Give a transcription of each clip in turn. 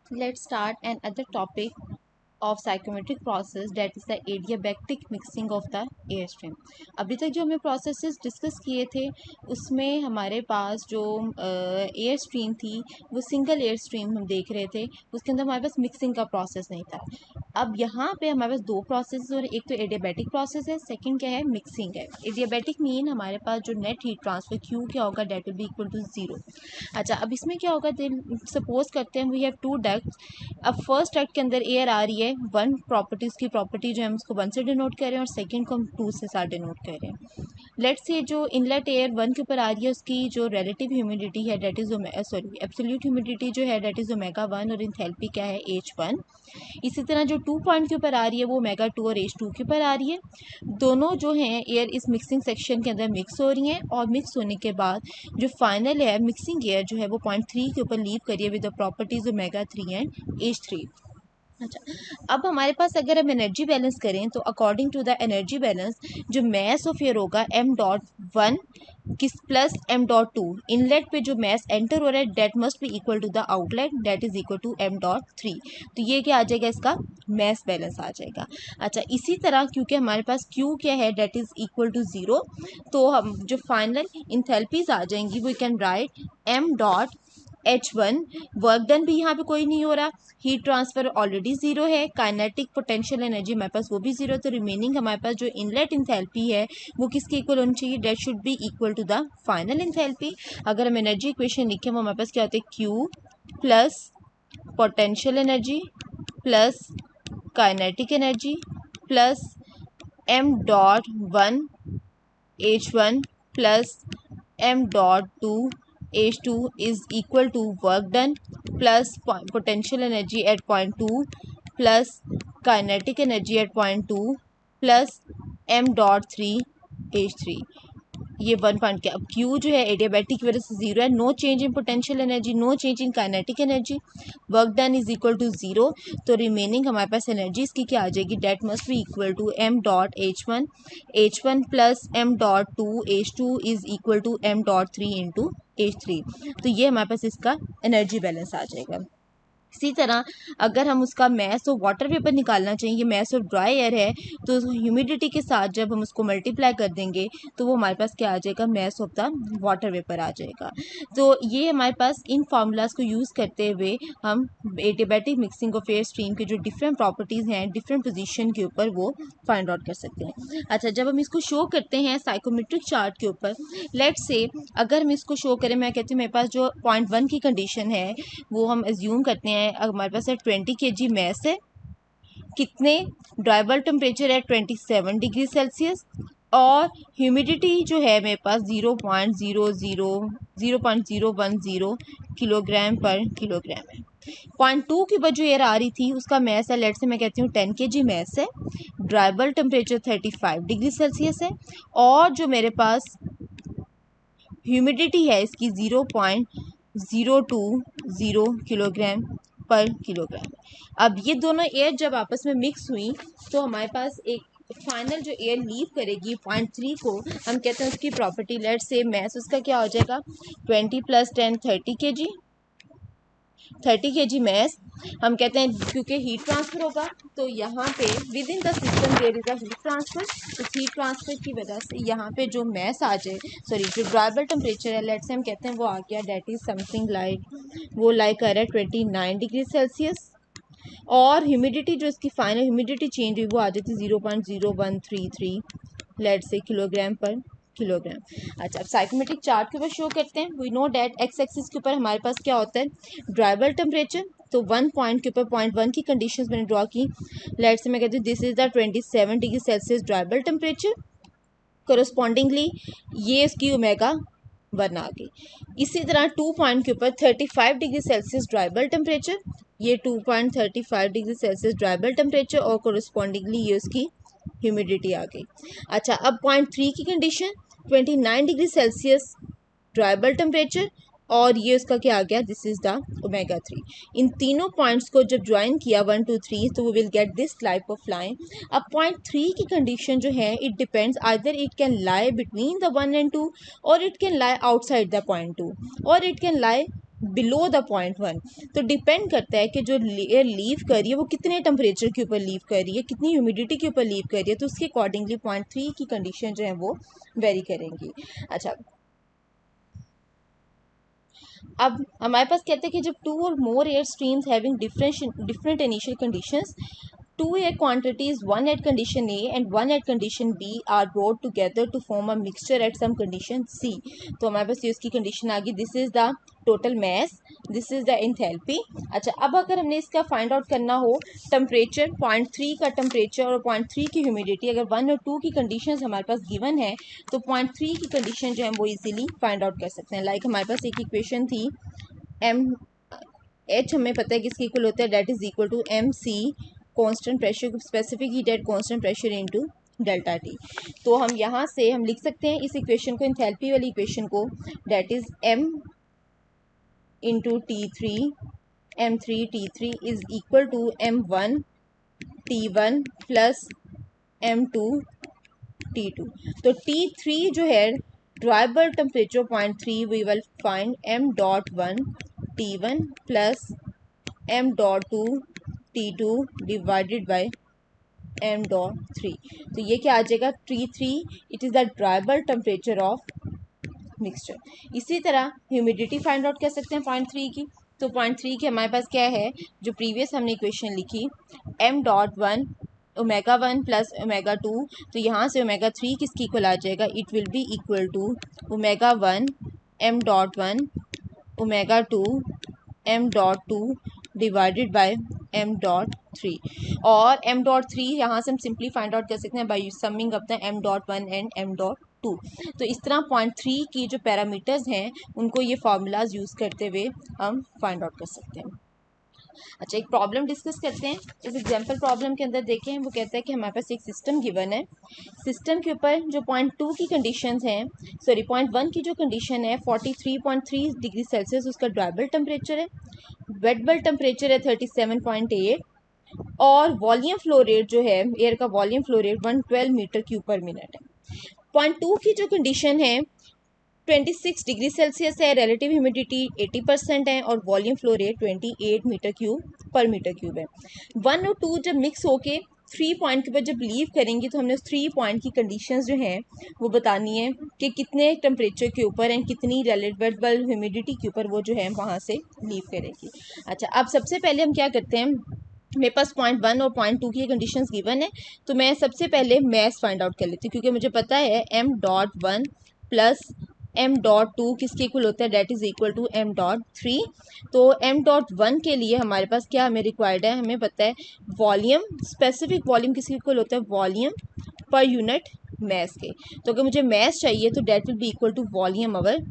Let's start another topic of psychometric process, that is the adiabatic mixing of the air stream. अभी तक जो हमने processes discuss किए थे उसमें हमारे पास जो एयर स्ट्रीम थी वो सिंगल एयर स्ट्रीम हम देख रहे थे, उसके अंदर हमारे पास मिक्सिंग का प्रोसेस नहीं था। अब यहाँ पे हमारे पास दो प्रोसेस और एक तो एडियाबैटिक प्रोसेस है, सेकंड क्या है, मिक्सिंग है। एडियाबैटिक मीन हमारे पास जो नेट हीट ट्रांसफर क्यू क्या होगा, that will be equal to zero. अच्छा, अब इसमें क्या होगा, सपोज करते हैं वी हैव टू डक्ट्स। अब फर्स्ट डक्ट के अंदर एयर आ रही है, वन प्रॉपर्टी, उसकी प्रॉपर्टी जो है हम उसको वन से डिनोट कर रहे हैं और सेकंड को हम टू से साथ डिनोट कर रहे हैं। लेट्स से जो इनलेट एयर वन के ऊपर आ रही है उसकी जो रिलेटिव ह्यूमिडिटी है that is sorry absolute humidity जो है डेट इज ओमेगा वन और इंथैल्पी क्या है, एच वन। इसी तरह जो 2 पॉइंट के ऊपर आ रही है वो ओमेगा टू और एच टू के ऊपर आ रही है। दोनों जो हैं एयर इस मिक्सिंग सेक्शन के अंदर मिक्स हो रही हैं और मिक्स होने के बाद जो फाइनल है मिक्सिंग एयर जो है वो 0.3 के ऊपर लीव करिए with the properties omega three and H three. अच्छा, अब हमारे पास अगर हम एनर्जी बैलेंस करें तो according to the energy balance जो मैस ऑफ एयर होगा एम डॉट वन किस plus M dot two, inlet पे जो मैस एंटर हो रहा है that must be equal to the outlet that is equal to M dot three. तो ये क्या आ जाएगा, इसका मैस बैलेंस आ जाएगा। अच्छा, इसी तरह क्योंकि हमारे पास क्यू क्या है that is equal to zero, तो हम जो फाइनल इंथैल्पीज आ जाएंगी वो can write M dot H one. Work done भी यहाँ पे कोई नहीं हो रहा, हीट ट्रांसफर ऑलरेडी जीरो है, काइनेटिक पोटेंशियल एनर्जी हमारे पास वो भी जीरो, तो रिमेनिंग हमारे पास जो इनलेट इंथैल्पी है वो किसके इक्वल होनी चाहिए, that should be equal to the final enthalpy. अगर हम एनर्जी इक्वेशन लिखें वो हमारे पास क्या होता है, Q plus potential energy plus kinetic energy plus M dot one H one plus M dot two H two is equal to work done plus potential energy at point two plus kinetic energy at point two plus M dot three H three. ये one point के, अब Q जो है adiabatic की वजह से zero है, no change in potential energy, no change in kinetic energy, work done is equal to zero. तो रिमेनिंग हमारे पास एनर्जी इसकी क्या आ जाएगी, that must be equal to M dot H one plus M dot two H two is equal to M dot three into H three. तो ये हमारे पास इसका एनर्जी बैलेंस आ जाएगा। इसी तरह अगर हम उसका मैस ऑफ वाटर वेपर निकालना चाहिए, मैस ऑफ ड्राई एयर है, तो ह्यूमिडिटी के साथ जब हम उसको मल्टीप्लाई कर देंगे तो वो हमारे पास क्या आ जाएगा, mass of the water vapour आ जाएगा। तो ये हमारे पास इन फार्मूलाज को यूज़ करते हुए हम adiabatic mixing of air stream के जो डिफरेंट प्रॉपर्टीज़ हैं डिफरेंट पोजीशन के ऊपर वो फाइंड आउट कर सकते हैं। अच्छा, जब हम इसको शो करते हैं साइकोमेट्रिक चार्ट के ऊपर, लेट्स से अगर हम इसको शो करें, मैं कहती हूँ मेरे पास जो 0.1 की कंडीशन है वो हम एज्यूम करते हैं, हमारे पास है 20 kg मैस है, कितने ड्राइबल टेम्परेचर है 27 डिग्री सेल्सियस और ह्यूमिडिटी जो है मेरे पास 0.010 किलोग्राम पर किलोग्राम है। 0.2 की ऊपर जो एयर आ रही थी उसका मैस है, लेट से मैं कहती हूँ 10 kg मैस है, ड्राइबल टेम्परेचर 35 डिग्री सेल्सियस है और जो मेरे पास ह्यूमिडिटी है इसकी 0.020 किलोग्राम पर किलोग्राम। अब ये दोनों एयर जब आपस में मिक्स हुई तो हमारे पास एक फाइनल जो एयर लीव करेगी 0.3 को, हम कहते हैं उसकी प्रॉपर्टी, लेट से मैस उसका क्या हो जाएगा 20 प्लस 10 30 kg मैस। हम कहते हैं क्योंकि हीट ट्रांसफर होगा तो यहाँ पे within the system there is a heat transfer, उस हीट ट्रांसफर की वजह से यहाँ पे जो मैस आ जाए, सॉरी जो ड्राइबल टेम्परेचर है लेट्स से हम कहते हैं वो आ गया, डेट इज समथिंग लाइक वो लाइक कर रहा है 29 डिग्री सेल्सियस और ह्यूमिडिटी जो इसकी फाइनल ह्यूमिडिटी चेंज हुई वो आ जाती है 0.0133 लेट से किलोग्राम पर किलोग्राम। अच्छा, अब साइकोमेट्रिक चार्ट के ऊपर शो करते हैं। We know that x axis के ऊपर हमारे पास क्या होता है, ड्राइबल टेम्परेचर, तो वन पॉइंट के ऊपर 0.1 की कंडीशंस मैंने ड्रॉ की, लेट से मैं कहती हूँ this is the 27 degree Celsius dry bulb temperature, correspondingly ये इसकी ओमेगा वन आ गई। इसी तरह 2 पॉइंट के ऊपर 35 डिग्री सेल्सियस ड्राइबल टेम्परेचर, ये 2.35 डिग्री सेल्सियस ड्राइबल टेम्परेचर और कोरस्पॉन्डिंगली ये उसकी ह्यूमिडिटी आ गई। अच्छा, अब 0.3 की condition 29 degree Celsius dry bulb temperature और ये उसका क्या आ गया, this is the omega three. इन तीनों पॉइंट्स को जब ज्वाइन किया 1 2 3 तो we will get this type of line. अब 0.3 की कंडीशन जो है it depends, either it can lie between the 1 and 2 और it can lie outside the 0.2 और it can lie below the .1। तो डिपेंड करता है कि जो एयर लीव कर रही है वो कितने टेम्परेचर के ऊपर लीव कर रही है, कितनी ह्यूमिडिटी के ऊपर लीव कर रही है, तो उसके अकॉर्डिंगली 0.3 की कंडीशन जो है वो वेरी करेंगी। अच्छा, अब हमारे पास कहते हैं कि जब टू और मोर air streams having different initial conditions, two air quantities, one at condition A and one at condition B, are brought together to form a mixture at some condition C। तो हमारे पास ये उसकी कंडीशन आ गई, this is the total mess, this is the enthalpy. अच्छा, अब अगर हमने इसका फाइंड आउट करना हो टेम्परेचर, 0.3 का टेम्परेचर और 0.3 की ह्यूमिडिटी, अगर 1 और 2 की कंडीशन हमारे पास गिवन है तो 0.3 की कंडीशन जो है वो इजीली फाइंड आउट कर सकते हैं। लाइक हमारे पास एक इक्वेशन थी, एम एच हमें पता है किसके इक्वल होता है, that is equal to M C constant pressure, specific heat at constant pressure into delta T. तो हम यहाँ से हम लिख सकते हैं इस इक्वेशन को, एंथैल्पी वाली इक्वेशन को, that is M into T3, M3 T3 is equal to M1 T1 plus M2 T2। तो T3 जो है dry bulb temperature 0.3, we will find M.1 T1 plus M.2 T2 divided by M.3। तो ये क्या आ जाएगा, T3 it is the dry bulb temperature of mixture. इसी तरह ह्यूमिडिटी फाइंड आउट कर सकते हैं 0.3 की। तो 0.3 की हमारे पास क्या है, जो प्रीवियस हमने इक्वेशन लिखी, M.1 ओमेगा 1 प्लस ओमेगा 2, तो यहाँ से ओमेगा 3 किसकी इक्वल आ जाएगा, it will be equal to omega 1 M.1 omega 2 M.2 divided by M.3। और M.3 यहाँ से हम सिंपली फाइंड आउट कर सकते हैं by summing up the M.1 and M.2। तो इस तरह 0.3 की जो पैरामीटर्स हैं उनको ये फार्मूलाज यूज़ करते हुए हम फाइंड आउट कर सकते हैं। अच्छा, एक प्रॉब्लम डिस्कस करते हैं। इस एग्जांपल प्रॉब्लम के अंदर देखें, वो कहता है कि हमारे पास एक सिस्टम गिवन है, सिस्टम के ऊपर जो 0.2 की कंडीशंस हैं, सॉरी 0.1 की जो कंडीशन है 43.3 डिग्री सेल्सियस उसका ड्राइबल टेम्परेचर है, वेट बल्ब टेम्परेचर है 37.8 और वॉल्यूम फ्लो रेट जो है एयर का volume flow rate 112 metre cube पर मिनट है। 0.2 की जो कंडीशन है 26 डिग्री सेल्सियस है, रिलेटिव ह्यूमिडिटी 80% है और volume flow rate 28 metre cube पर मीटर क्यूब है। 1 और 2 जब मिक्स होके 3 पॉइंट के ऊपर जब लीव करेंगी तो हमने उस 3 पॉइंट की कंडीशंस जो हैं वो बतानी है कि कितने टेम्परेचर के ऊपर एंड कितनी रिलेटिव ह्यूमिडिटी के ऊपर वो जो है वहाँ से लीव करेगी। अच्छा, अब सबसे पहले हम क्या करते हैं, मेरे पास 0.1 और 0.2 की कंडीशंस गिवन है, तो मैं सबसे पहले मैस फाइंड आउट कर लेती हूँ, क्योंकि मुझे पता है M.1 प्लस M.2 किसके इक्वल होता है, that is equal to M.3। तो M.1 के लिए हमारे पास क्या हमें रिक्वायर्ड है, हमें पता है वॉल्यूम, स्पेसिफिक वॉल्यूम किसके इक्वल होता है, वॉल्यूम पर यूनिट मैस के। तो अगर मुझे मैस चाहिए तो that will be equal to volume over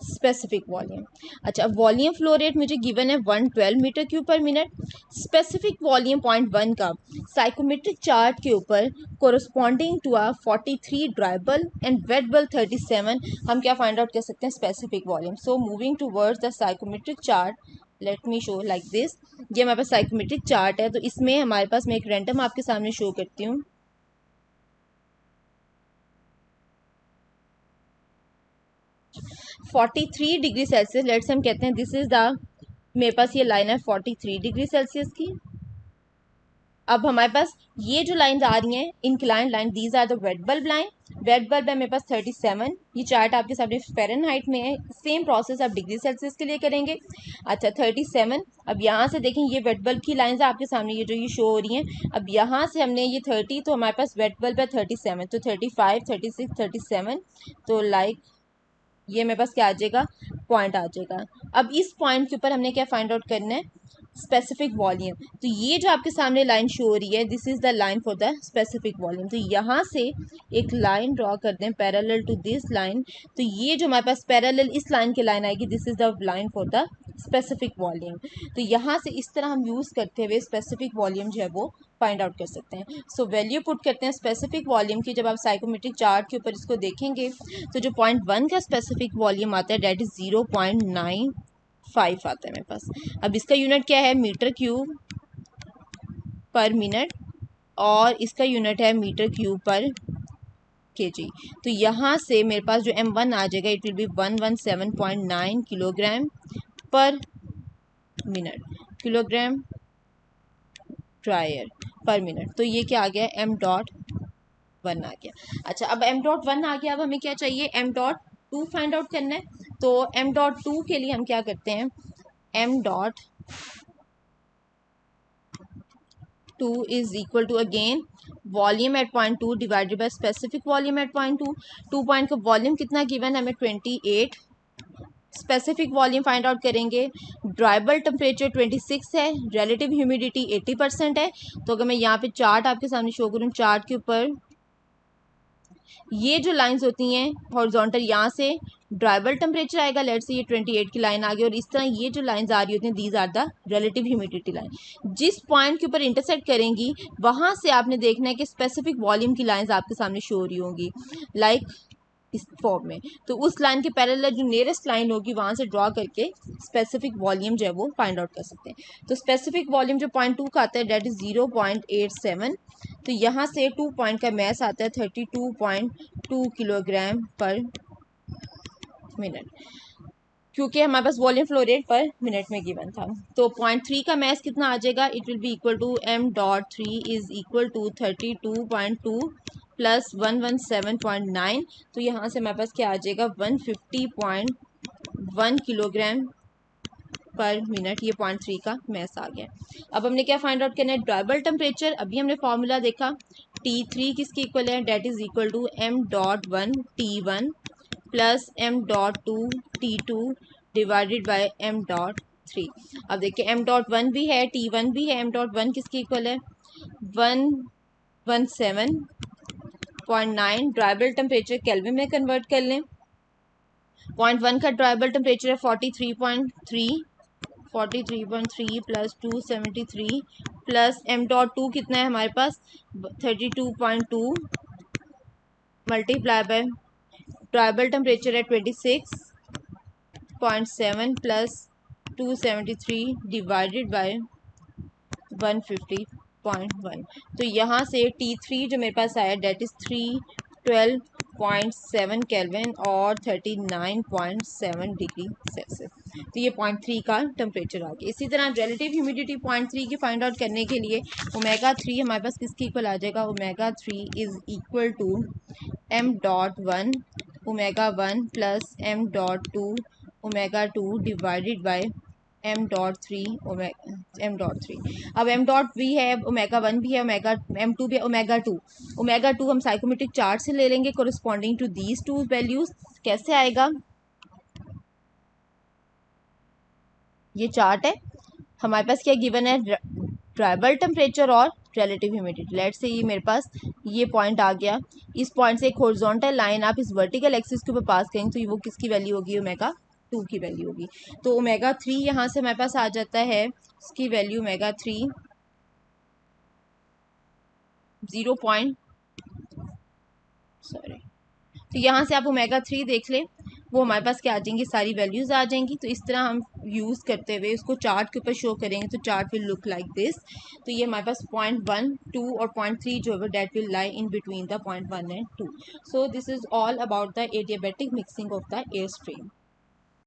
specific volume. अच्छा, वॉल्यूम फ्लो रेट मुझे गिवन है 112 मीटर क्यूब पर मिनट। स्पेसिफिक वॉल्यूम 0.1 का साइकोमेट्रिक चार्ट के ऊपर corresponding to a 43 dry bulb and wet bulb 37, हम क्या फाइंड आउट कर सकते हैं, specific volume. So moving towards the psychrometric chart, let me show like this. ये हमारे पास साइकोमेट्रिक चार्ट है, तो इसमें हमारे पास मैं एक रैंडम आपके सामने शो करती हूँ। 43 डिग्री सेल्सियस, लेट्स हम कहते हैं दिस इज द, मेरे पास ये लाइन है 43 डिग्री सेल्सियस की। अब हमारे पास ये जो लाइन आ रही हैं incline line, these are the wet bulb line. Wet bulb है मेरे पास 37, ये चार्ट आपके सामने फ़ारेनहाइट में है, सेम प्रोसेस आप डिग्री सेल्सियस के लिए करेंगे। अच्छा, 37, अब यहाँ से देखें ये वेट बल्ब की लाइंस आपके सामने ये जो ये शो हो रही हैं। अब यहाँ से हमने ये 30, तो हमारे पास वेट बल्ब है 37, तो 35, 36, 37, तो लाइक ये मेरे पास क्या आ जाएगा, पॉइंट आ जाएगा। अब इस पॉइंट के ऊपर हमने क्या फाइंड आउट करना है, स्पेसिफिक वॉल्यूम। तो ये जो आपके सामने लाइन शो हो रही है, this is the line for the specific volume. तो यहाँ से एक लाइन ड्रॉ कर दें पैरेलल टू दिस लाइन, तो ये जो हमारे पास पैरेलल इस लाइन की लाइन आएगी, this is the line for the specific volume. तो यहाँ से इस तरह हम यूज़ करते हुए स्पेसिफिक वॉल्यूम जो है वो फाइंड आउट कर सकते हैं। सो वैल्यू पुट करते हैं स्पेसिफिक वॉल्यूम की। जब आप साइकोमेट्रिक चार्ट के ऊपर इसको देखेंगे तो जो 0.1 का स्पेसिफिक वॉल्यूम आता है डेट इज़ 0.95 आता है मेरे पास। अब इसका यूनिट क्या है, मीटर क्यूब पर मिनट, और इसका यूनिट है मीटर क्यूब पर केजी। तो यहाँ से मेरे पास जो M1 आ जाएगा, इट विल बी 117.9 किलोग्राम पर मिनट, किलोग्राम ड्राई एयर पर मिनट। तो ये क्या आ गया, m.1 आ गया। अच्छा, अब m.1 आ गया, अब हमें क्या चाहिए, m.2 फाइंड आउट करना है। तो m.2 के लिए हम क्या करते हैं, m.2 is equal to again volume at point 2 divided by specific volume at point 2। 2 point का वॉल्यूम कितना गिवन है हमें, 28। स्पेसिफिक वॉल्यूम फाइंड आउट करेंगे, ड्राइबल टेम्परेचर 26 है, रिलेटिव ह्यूमिडिटी 80% है। तो अगर मैं यहाँ पे चार्ट आपके सामने शो करूँ, चार्ट के ऊपर ये जो लाइंस होती हैं हॉरिजॉन्टल, यहाँ से ड्राइबल टेम्परेचर आएगा, लेट्स से ये 28 की लाइन आ गई, और इस तरह ये जो लाइंस आ रही होती हैं, these are the relative humidity line. जिस पॉइंट के ऊपर इंटरसेक्ट करेंगी वहां से आपने देखना है कि स्पेसिफिक वॉल्यूम की लाइंस आपके सामने शो हो रही होंगी, लाइक इस फॉर्म में। तो उस लाइन के पैरेलल जो नियरेस्ट लाइन होगी वहां से ड्रॉ करके स्पेसिफिक वॉल्यूम जो है वो फाइंड आउट कर सकते हैं। तो स्पेसिफिक वॉल्यूम जो 0.2 का आता है डेट इज 0.87। तो यहाँ से 2 पॉइंट का मैस आता है 32.2 किलोग्राम पर मिनट, क्योंकि हमारे पास volume flow rate per minute में गिवन था। तो 0.3 का मैस कितना आ जाएगा, it will be equal to m.3 is equal to 32.2 plus 117.9। तो यहाँ से हमारे पास क्या आ जाएगा, 150.1 किलोग्राम पर मिनट। ये 0.3 का मैस आ गया। अब हमने क्या फाइंड आउट करना है, ड्राइबल टेम्परेचर। अभी हमने फॉर्मूला देखा, T3 किसके इक्वल है, that is equal to m.1 T1 plus m.2 T2 divided by m.3। अब देखिए m.1 भी है, T1 भी है, m.1 किसके इक्वल है, 117.9। ड्राइबल टेम्परेचर केल्विन में कन्वर्ट कर लें, 0.1 का ड्राइबल टेम्परेचर है 43.3 प्लस 273 प्लस m.2 कितना है हमारे पास, 32.2 मल्टीप्लाई बाय ड्राइबल टेम्परेचर है 26.7 प्लस 273 डिवाइडेड बाय 150.1। तो यहाँ से T3 जो मेरे पास आया डेट इज 312.7 केल्विन और 39.7 डिग्री सेल्सियस। तो ये 0.3 का टेम्परेचर आ गया। इसी तरह रिलेटिव ह्यूमिडिटी 0.3 की फाइंड आउट करने के लिए ओमेगा 3 हमारे पास किसके इक्वल आ जाएगा, omega 3 is equal to m.1 omega 1 plus m.2 omega 2 divided by m.3 m.3। अब m.1 भी है, ओमेगा 1 भी है, ओमेगा m2 भी है, ओमेगा 2 हम साइकोमेट्रिक चार्ट से ले लेंगे corresponding to these two values. कैसे आएगा, ये चार्ट है हमारे पास, क्या गिवन है, ड्राइबल टेम्परेचर और रिलेटिव ह्यूमिडिटी। लेट्स से ये मेरे पास ये पॉइंट आ गया, इस पॉइंट से एक हॉरिजॉन्टल लाइन आप इस वर्टिकल एक्सिस के ऊपर पास करेंगे तो वो किसकी वैल्यू होगी, ओमेगा 2 की वैल्यू होगी। तो ओमेगा 3 यहाँ से हमारे पास आ जाता है, इसकी वैल्यू ओमेगा 3 तो यहाँ से आप ओमेगा 3 देख लें, वो हमारे पास क्या आ जाएंगी, सारी वैल्यूज़ आ जाएंगी। तो इस तरह हम यूज़ करते हुए उसको चार्ट के ऊपर शो करेंगे तो chart will look like this. तो ये हमारे पास 0.1, 2 और 0.3 जो है that will lie in between the 0.1 and 2। So this is all about the adiabatic mixing of the air stream.